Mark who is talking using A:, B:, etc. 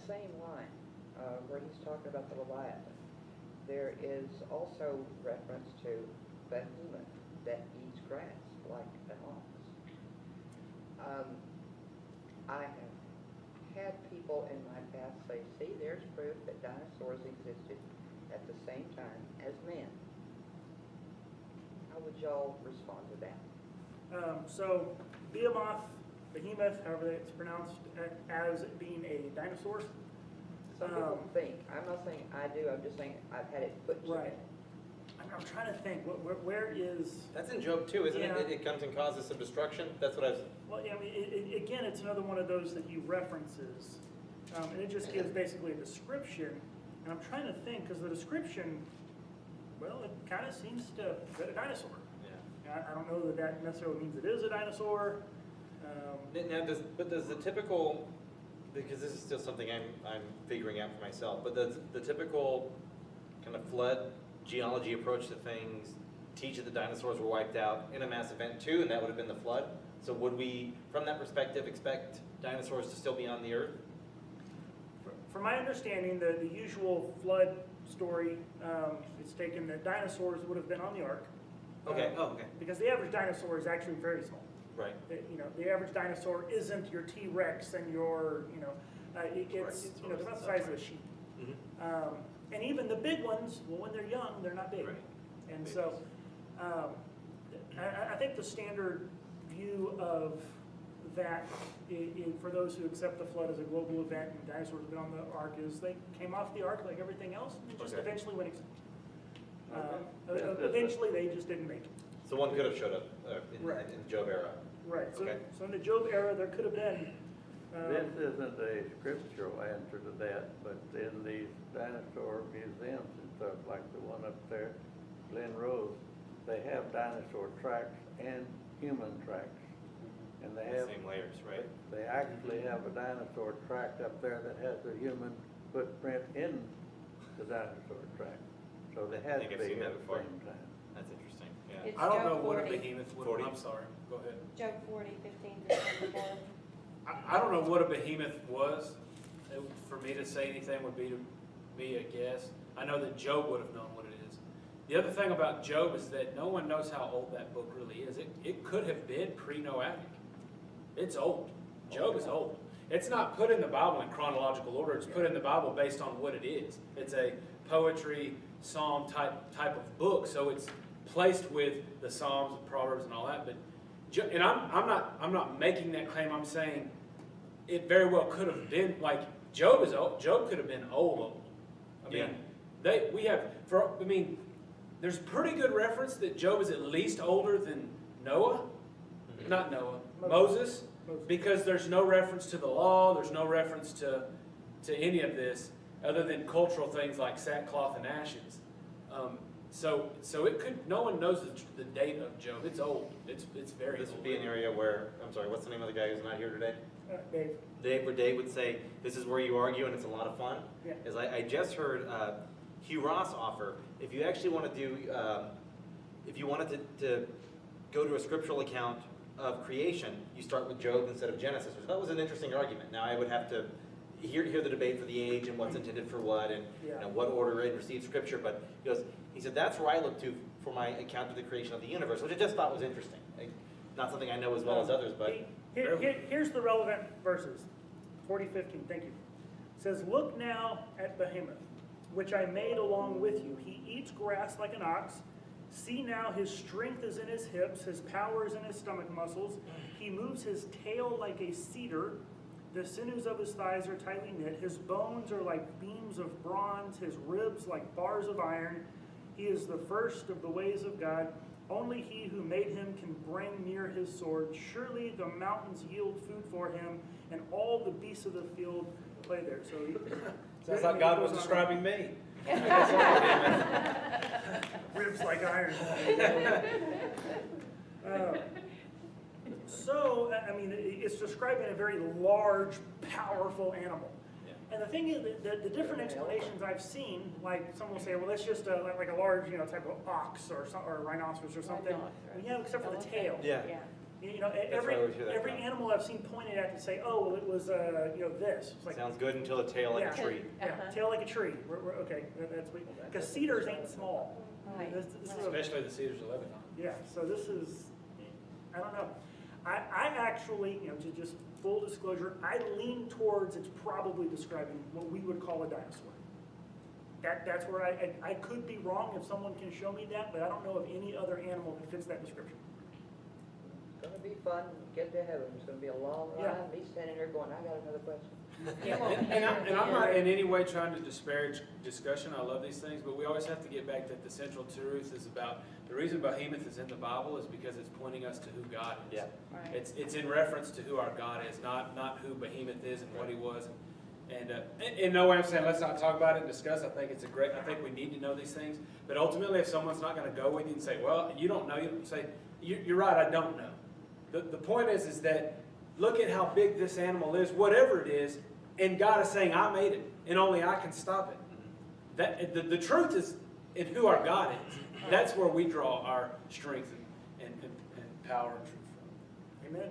A: same line, where he's talking about the Leviathan, there is also reference to Behemoth that eats grass like an ox. I have had people in my past say, see, there's proof that dinosaurs existed at the same time as man. How would y'all respond to that?
B: So Behemoth, however it's pronounced, as being a dinosaur.
A: Some people think. I'm not saying I do. I'm just saying I've had it put to
B: Right.
A: me.
B: I'm trying to think. Where is?
C: That's in Job too, isn't
B: Yeah.
C: it? It comes and causes some destruction. That's what I've.
B: Well, I mean, again, it's another one of those that he references, and it just gives basically a description. And I'm trying to think because the description, well, it kind of seems to fit a dinosaur.
C: Yeah.
B: I don't know that that necessarily means it is a dinosaur.
C: Now, does the typical, because this is still something I'm figuring out for myself, but does the typical kind of flood geology approach to things teach that the dinosaurs were wiped out in a mass event too, and that would have been the flood? So would we, from that perspective, expect dinosaurs to still be on the earth?
B: From my understanding, the usual flood story, it's taken that dinosaurs would have been on the ark.
C: Okay. Okay.
B: Because the average dinosaur is actually very small.
C: Right.
B: The average dinosaur isn't your T-Rex and your, it's they're about the size of a sheep.
C: Mm-hmm.
B: And even the big ones, well, when they're young, they're not big.
C: Right.
B: And so, I think the standard view of that, for those who accept the flood as a global event and dinosaurs have been on the ark, is they came off the ark like everything else and just eventually went extinct. Eventually, they just didn't make it.
C: So one could have showed up in the Job era.
B: Right. So,
C: Okay.
B: so in the Job era, there could have been.
D: This isn't a scriptural answer to that, but in these dinosaur museums and stuff, like the one up there, Glen Rose, they have dinosaur tracks and human tracks. And they have
C: Same layers, right?
D: They actually have a dinosaur track up there that has a human footprint in the dinosaur track. So they had
C: think
D: to
C: I think I've
D: be
C: seen that
D: at the
C: before.
D: same time.
C: That's interesting. Yeah.
E: It's
F: I don't know
E: Job
F: what a
E: 40.
F: behemoth would.
C: 40.
F: I'm sorry. Go ahead.
E: Job 40, 15 through 24.
F: I don't know what a behemoth was. For me to say anything would be to be a guess. I know that Job would have known what it is. The other thing about Job is that no one knows how old that book really is. It could have been pre-Noahic. It's old. Job is old. It's not put in the Bible in chronological order. It's put in the Bible based on what it is. It's a poetry, psalm type of book. So it's placed with the Psalms and Proverbs and all that. But and I'm not making that claim. I'm saying it very well could have been, like, Job is old. Job could have been old. I mean, there's pretty good reference that Job is at least older than Noah. Not Noah, Moses. Because there's no reference to the law, there's no reference to any of this other than cultural things like sackcloth and ashes. So it could. No one knows the date of Job. It's old. It's very.
C: This
F: old.
C: would be an area where, I'm sorry, what's the name of the guy who's not here today?
B: Dave.
C: Where Dave would say, this is where you argue and it's a lot of fun.
B: Yeah.
C: Is I just heard Hugh Ross offer, if you actually want to do, if you wanted to go to a scriptural account of creation, you start with Job instead of Genesis, which that was an interesting argument. Now I would have to hear the debate for the age and what's intended for what, and what order it receives scripture, but he said that's where I look to for my account of the creation of the universe, which I just thought was interesting. Not something I know as well as others, but...
B: Here's the relevant verses. 40:15, thank you. It says, "Look now at Behemoth, which I made along with you. He eats grass like an ox. See now, his strength is in his hips, his power is in his stomach muscles. He moves his tail like a cedar. The sinews of his thighs are tightly knit. His bones are like beams of bronze, his ribs like bars of iron. He is the first of the ways of God. Only he who made him can bring near his sword. Surely the mountains yield food for him, and all the beasts of the field play there." So
F: Sounds like God was describing me.
B: Ribs like iron. So, I mean, it's describing a very large, powerful animal.
C: Yeah.
B: And the thing is, the different explanations I've seen, like some will say, well, that's just like a large, type of ox or a rhinoceros or something.
E: Rhinoceros.
B: Yeah, except for the tail.
C: Yeah.
B: You know,
C: That's
B: every,
C: why I always hear that
B: every
C: from.
B: animal I've seen pointed at to say, oh, well, it was, you know, this. It's like,
C: Sounds good until a tail like a
B: Yeah.
C: tree.
B: yeah,
E: Uh-huh.
B: tail like a tree. That's what, because cedars ain't small.
E: Right.
B: This is a-
F: Especially the cedars of Lebanon.
B: Yeah, so this is, I don't know. I actually, you know, just full disclosure, I lean towards it's probably describing what we would call a dinosaur. That's where I could be wrong if someone can show me that, but I don't know of any other animal that fits that description.
A: It's gonna be fun, get to heaven, it's gonna be a long
B: Yeah.
A: ride, me standing there going, I got another question.
F: And I'm not in any way trying to disparage discussion, I love these things, but we always have to get back that the central truth is about, the reason Behemoth is in the Bible is because it's pointing us to who God is.
C: Yeah.
E: Right.
F: It's in reference to who our God is, not who Behemoth is and what he was. And in no way I'm saying let's not talk about it and discuss. I think I think we need to know these things. But ultimately, if someone's not going to go with you and say, well, you don't know, you say, you're right, I don't know. The point is that look at how big this animal is, whatever it is, and God is saying, I made it, and only I can stop it. That the truth is in who our God is. That's where we draw our strength and power and truth from.
B: Amen.